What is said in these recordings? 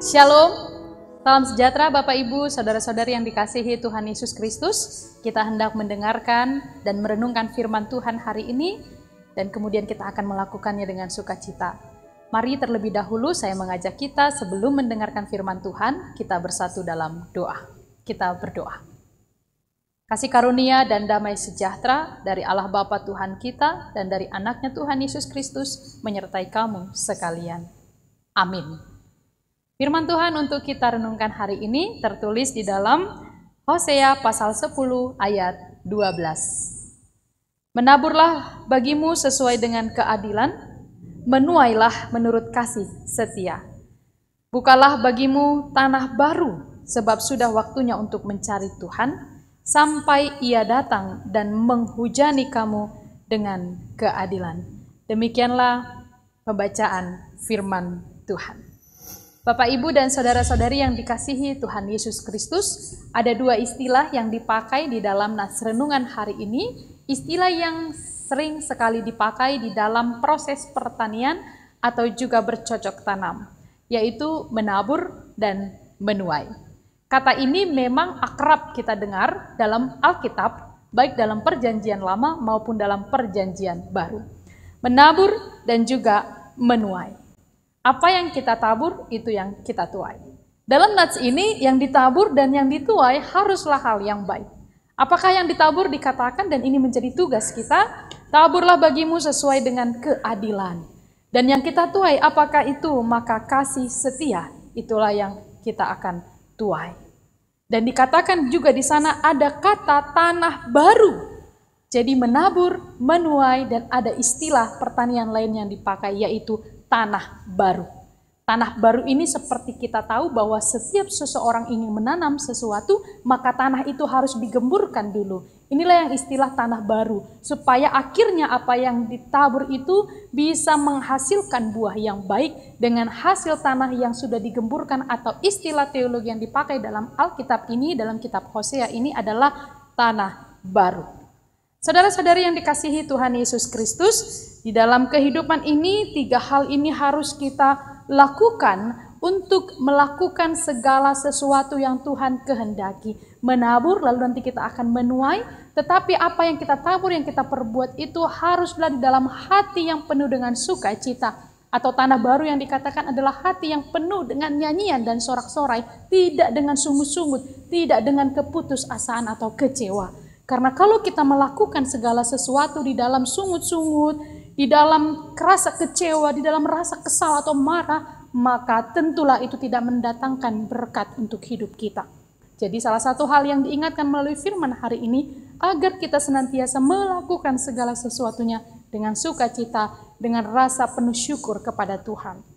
Shalom, salam sejahtera Bapak Ibu, Saudara-saudari yang dikasihi Tuhan Yesus Kristus. Kita hendak mendengarkan dan merenungkan firman Tuhan hari ini, dan kemudian kita akan melakukannya dengan sukacita. Mari terlebih dahulu saya mengajak kita sebelum mendengarkan firman Tuhan, kita bersatu dalam doa. Kita berdoa. Kasih karunia dan damai sejahtera dari Allah Bapa Tuhan kita dan dari anaknya Tuhan Yesus Kristus menyertai kamu sekalian. Amin. Firman Tuhan untuk kita renungkan hari ini tertulis di dalam Hosea pasal 10 ayat 12. Menaburlah bagimu sesuai dengan keadilan, menuailah menurut kasih setia. Bukalah bagimu tanah baru, sebab sudah waktunya untuk mencari Tuhan, sampai Ia datang dan menghujani kamu dengan keadilan. Demikianlah pembacaan firman Tuhan. Bapak, Ibu, dan saudara-saudari yang dikasihi Tuhan Yesus Kristus, ada dua istilah yang dipakai di dalam nas renungan hari ini, istilah yang sering sekali dipakai di dalam proses pertanian atau juga bercocok tanam, yaitu menabur dan menuai. Kata ini memang akrab kita dengar dalam Alkitab, baik dalam Perjanjian Lama maupun dalam Perjanjian Baru. Menabur dan juga menuai. Apa yang kita tabur, itu yang kita tuai. Dalam nats ini, yang ditabur dan yang dituai haruslah hal yang baik. Apakah yang ditabur dikatakan, dan ini menjadi tugas kita, taburlah bagimu sesuai dengan keadilan. Dan yang kita tuai, apakah itu? Maka kasih setia, itulah yang kita akan tuai. Dan dikatakan juga di sana ada kata tanah baru. Jadi menabur, menuai, dan ada istilah pertanian lain yang dipakai, yaitu tanah baru. Tanah baru ini seperti kita tahu bahwa setiap seseorang ingin menanam sesuatu, maka tanah itu harus digemburkan dulu. Inilah yang istilah tanah baru, supaya akhirnya apa yang ditabur itu bisa menghasilkan buah yang baik dengan hasil tanah yang sudah digemburkan, atau istilah teologi yang dipakai dalam Alkitab ini, dalam kitab Hosea ini adalah tanah baru. Saudara-saudari yang dikasihi Tuhan Yesus Kristus, di dalam kehidupan ini, tiga hal ini harus kita lakukan untuk melakukan segala sesuatu yang Tuhan kehendaki. Menabur, lalu nanti kita akan menuai, tetapi apa yang kita tabur, yang kita perbuat itu haruslah di dalam hati yang penuh dengan sukacita. Atau tanah baru yang dikatakan adalah hati yang penuh dengan nyanyian dan sorak-sorai, tidak dengan sungut-sungut, tidak dengan keputusasaan atau kecewa. Karena kalau kita melakukan segala sesuatu di dalam sungut-sungut, di dalam rasa kecewa, di dalam rasa kesal atau marah, maka tentulah itu tidak mendatangkan berkat untuk hidup kita. Jadi salah satu hal yang diingatkan melalui firman hari ini, agar kita senantiasa melakukan segala sesuatunya dengan sukacita, dengan rasa penuh syukur kepada Tuhan.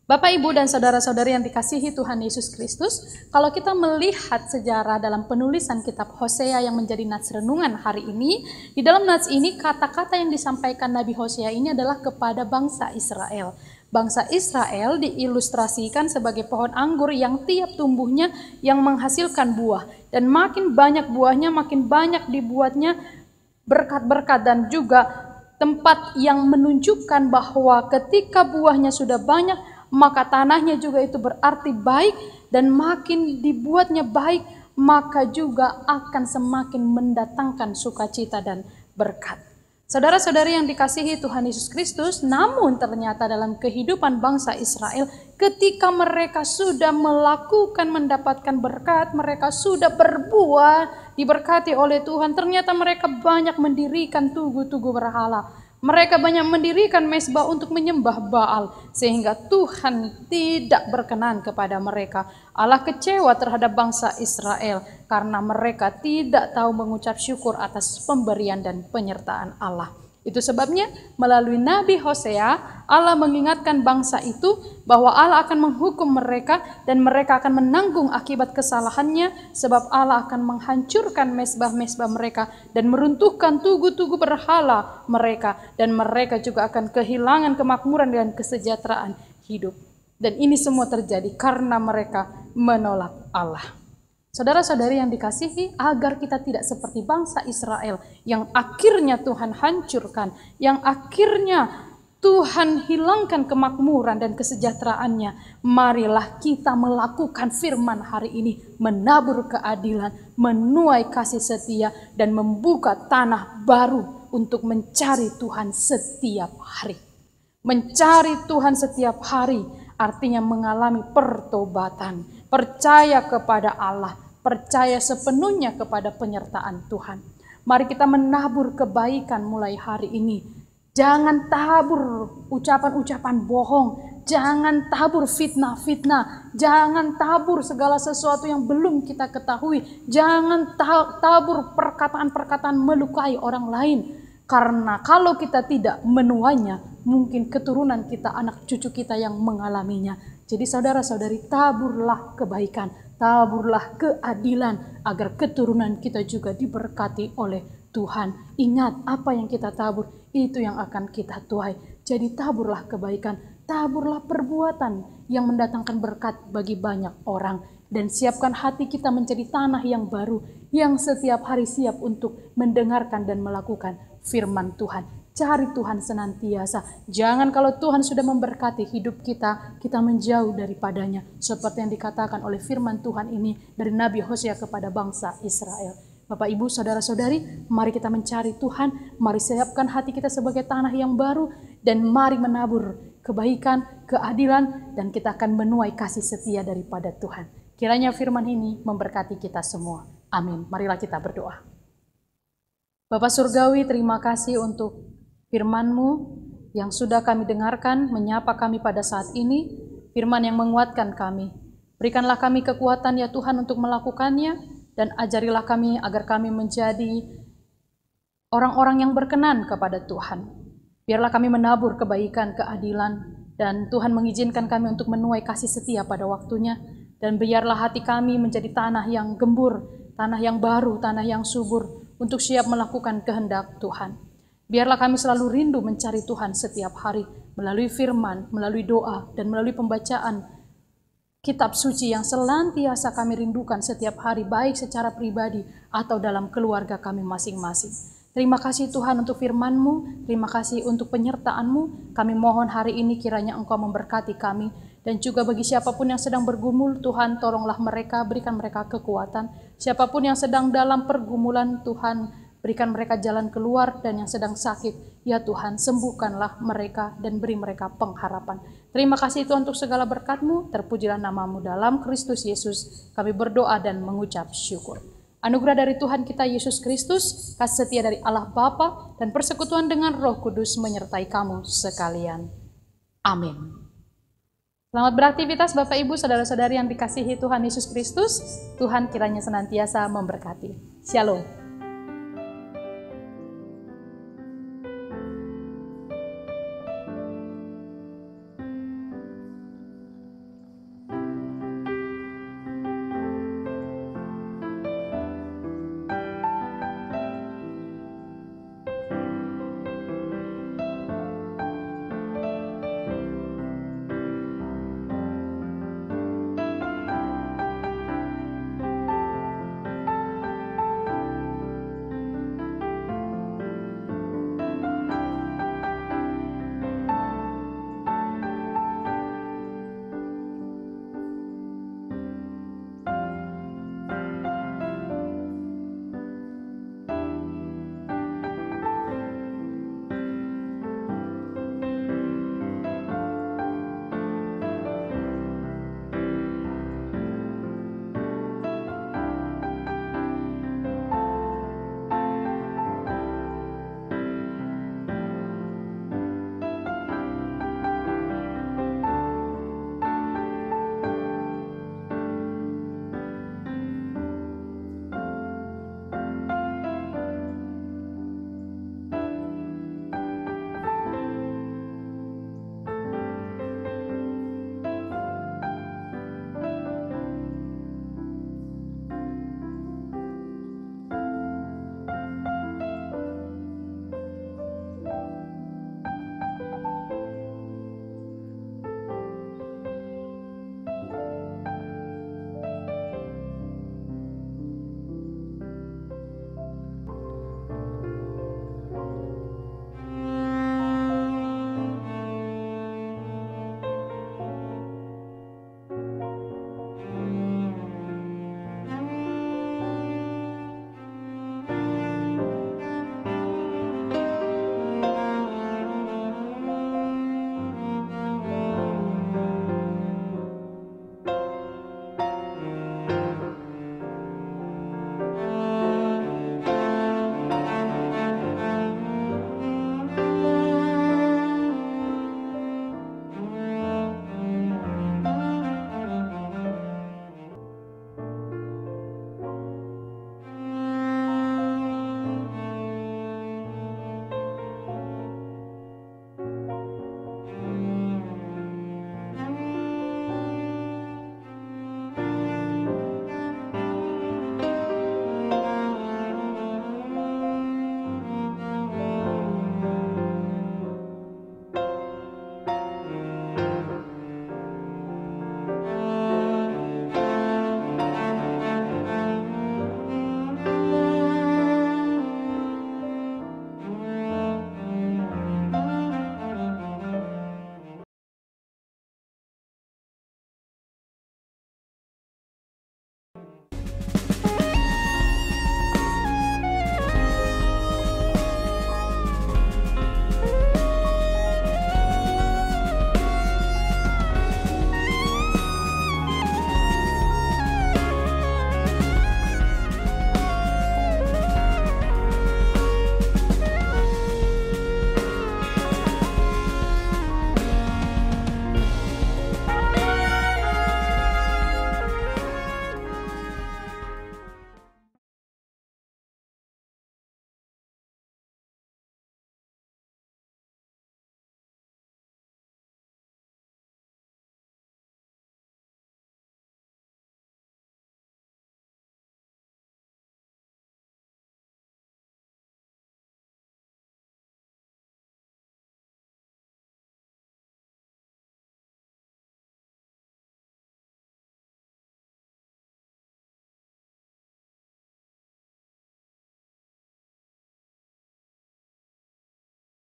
Bapak, Ibu, dan saudara-saudari yang dikasihi Tuhan Yesus Kristus, kalau kita melihat sejarah dalam penulisan kitab Hosea yang menjadi nats renungan hari ini, di dalam nats ini kata-kata yang disampaikan Nabi Hosea ini adalah kepada bangsa Israel. Bangsa Israel diilustrasikan sebagai pohon anggur yang tiap tumbuhnya yang menghasilkan buah. Dan makin banyak buahnya, makin banyak dibuatnya berkat-berkat dan juga tempat yang menunjukkan bahwa ketika buahnya sudah banyak, maka tanahnya juga itu berarti baik, dan makin dibuatnya baik, maka juga akan semakin mendatangkan sukacita dan berkat. Saudara-saudari yang dikasihi Tuhan Yesus Kristus, namun ternyata dalam kehidupan bangsa Israel, ketika mereka sudah mendapatkan berkat, mereka sudah berbuah, diberkati oleh Tuhan, ternyata mereka banyak mendirikan tugu-tugu berhala. Mereka banyak mendirikan mezbah untuk menyembah Baal, sehingga Tuhan tidak berkenan kepada mereka. Allah kecewa terhadap bangsa Israel karena mereka tidak tahu mengucap syukur atas pemberian dan penyertaan Allah. Itu sebabnya melalui Nabi Hosea, Allah mengingatkan bangsa itu bahwa Allah akan menghukum mereka dan mereka akan menanggung akibat kesalahannya, sebab Allah akan menghancurkan mezbah-mezbah mereka dan meruntuhkan tugu-tugu berhala mereka, dan mereka juga akan kehilangan kemakmuran dan kesejahteraan hidup. Dan ini semua terjadi karena mereka menolak Allah. Saudara-saudari yang dikasihi, agar kita tidak seperti bangsa Israel yang akhirnya Tuhan hancurkan, yang akhirnya Tuhan hilangkan kemakmuran dan kesejahteraannya. Marilah kita melakukan firman hari ini, menabur keadilan, menuai kasih setia, dan membuka tanah baru untuk mencari Tuhan setiap hari. Mencari Tuhan setiap hari artinya mengalami pertobatan, percaya kepada Allah, percaya sepenuhnya kepada penyertaan Tuhan. Mari kita menabur kebaikan mulai hari ini. Jangan tabur ucapan-ucapan bohong, jangan tabur fitnah-fitnah, jangan tabur segala sesuatu yang belum kita ketahui, jangan tabur perkataan-perkataan melukai orang lain. Karena kalau kita tidak menuainya, mungkin keturunan kita, anak cucu kita yang mengalaminya. Jadi saudara-saudari, taburlah kebaikan, taburlah keadilan, agar keturunan kita juga diberkati oleh Tuhan. Ingat, apa yang kita tabur, itu yang akan kita tuai. Jadi taburlah kebaikan, taburlah perbuatan yang mendatangkan berkat bagi banyak orang. Dan siapkan hati kita menjadi tanah yang baru, yang setiap hari siap untuk mendengarkan dan melakukan firman Tuhan. Cari Tuhan senantiasa. Jangan kalau Tuhan sudah memberkati hidup kita, kita menjauh daripadanya. Seperti yang dikatakan oleh firman Tuhan ini dari Nabi Hosea kepada bangsa Israel. Bapak, Ibu, Saudara-saudari, mari kita mencari Tuhan, mari siapkan hati kita sebagai tanah yang baru, dan mari menabur kebaikan, keadilan, dan kita akan menuai kasih setia daripada Tuhan. Kiranya firman ini memberkati kita semua. Amin. Marilah kita berdoa. Bapa Surgawi, terima kasih untuk firman-Mu yang sudah kami dengarkan, menyapa kami pada saat ini, firman yang menguatkan kami. Berikanlah kami kekuatan ya Tuhan untuk melakukannya, dan ajarilah kami agar kami menjadi orang-orang yang berkenan kepada Tuhan. Biarlah kami menabur kebaikan, keadilan, dan Tuhan mengizinkan kami untuk menuai kasih setia pada waktunya. Dan biarlah hati kami menjadi tanah yang gembur, tanah yang baru, tanah yang subur, untuk siap melakukan kehendak Tuhan. Biarlah kami selalu rindu mencari Tuhan setiap hari, melalui firman, melalui doa, dan melalui pembacaan kitab suci yang senantiasa kami rindukan setiap hari, baik secara pribadi atau dalam keluarga kami masing-masing. Terima kasih Tuhan untuk firman-Mu, terima kasih untuk penyertaan-Mu. Kami mohon hari ini kiranya Engkau memberkati kami, dan juga bagi siapapun yang sedang bergumul, Tuhan tolonglah mereka, berikan mereka kekuatan. Siapapun yang sedang dalam pergumulan, Tuhan berikan mereka jalan keluar, dan yang sedang sakit, ya Tuhan sembuhkanlah mereka dan beri mereka pengharapan. Terima kasih Tuhan untuk segala berkat-Mu, terpujilah nama-Mu dalam Kristus Yesus. Kami berdoa dan mengucap syukur. Anugerah dari Tuhan kita Yesus Kristus, kasih setia dari Allah Bapa, dan persekutuan dengan Roh Kudus menyertai kamu sekalian. Amin. Selamat beraktivitas Bapak Ibu, Saudara-saudari yang dikasihi Tuhan Yesus Kristus. Tuhan kiranya senantiasa memberkati. Shalom.